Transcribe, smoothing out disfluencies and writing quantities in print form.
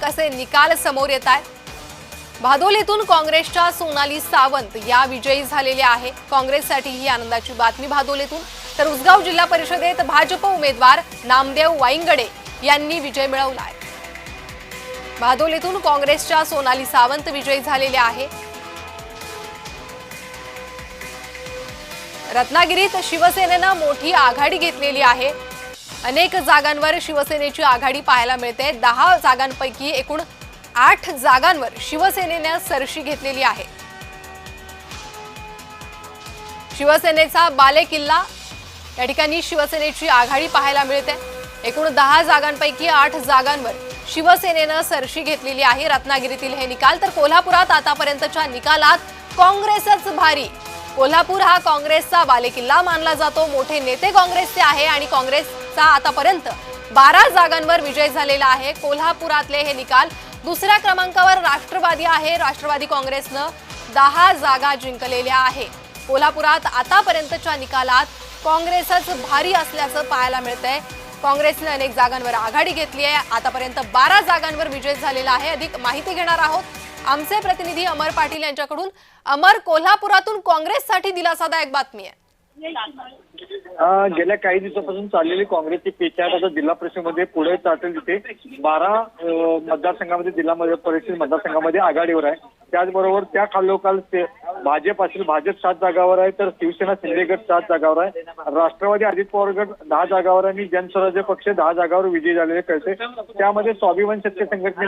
असे निकाल समोर येत आहेत। भादोलीतून काँग्रेसच्या सोनाली सावंत या विजयी झालेल्या आहे। काँग्रेससाठी ही आनंदाची बातमी भादोलीतून। तर उसगाव जिल्हा परिषदेत भाजप उमेदवार नामदेव वाईंगडे यांनी विजय मिळवलाय। भादोलीतून काँग्रेसच्या सोनाली सावंत विजयी झालेल्या आहे। रत्नागिरीत शिवसेनेनं मोठी आघाडी घेतलेली आहे। अनेक जागांवर शिवसेनेची आघाडी पाहायला मिळते। 10 जागांपैकी एकूण 8 जागांवर शिवसेनेने सरशी घेतलेली आहे। शिवसेनेचा बालेकिल्ला या ठिकाणी शिवसेनेची आघाडी पाहायला मिळते। एकूण 10 जागांपैकी 8 जागांवर शिवसेनेने सरशी घेतलेली आहे। रत्नागिरीतील हे निकाल। तर कोल्हापुरात आतापर्यंतच्या निकालात काँग्रेसच भारी। कोल्हापूर हा काँग्रेसचा बालेकिल्ला मानला जातो। मोठे नेते काँग्रेसचे आहे आणि काँग्रेसचा आतापर्यंत 12 जागांवर विजय झालेला आहे। कोल्हापुरातले हे निकाल। दुसऱ्या क्रमांकावर राष्ट्रवादी आहे। राष्ट्रवादी काँग्रेसनं 10 जागा जिंकलेल्या आहे। कोल्हापुरात आतापर्यंतच्या निकालात काँग्रेसच भारी असल्याचं पाहायला मिळतंय। काँग्रेसने अनेक जागांवर आघाडी घेतली आहे। आतापर्यंत 12 जागांवर विजय झालेला आहे। अधिक माहिती घेणार आहोत आमचे प्रतिनिधी अमर पाटील यांच्याकडून। अमर, कोल्हापुरातून काँग्रेससाठी दिलासादायक बातमी आहे। गेल्या काही दिवसापासून चाललेली काँग्रेसची पेचाट आता जिल्हा परिषदेमध्ये पुढे चाटेल। तिथे 12 मतदारसंघामध्ये जिल्हा परिषद मतदारसंघामध्ये आघाडीवर आहे। त्याचबरोबर त्या खालोखाल भाजप असेल, भाजप 7 जागावर आहे, तर शिवसेना शिंदे गट 7 जागावर आहे। राष्ट्रवादी अजित पवार गट 10 जागावर आणि जनस्वराज्य पक्ष 10 जागावर विजयी झालेले कळते। त्यामध्ये स्वाभिमान शक्ती संघटनेचा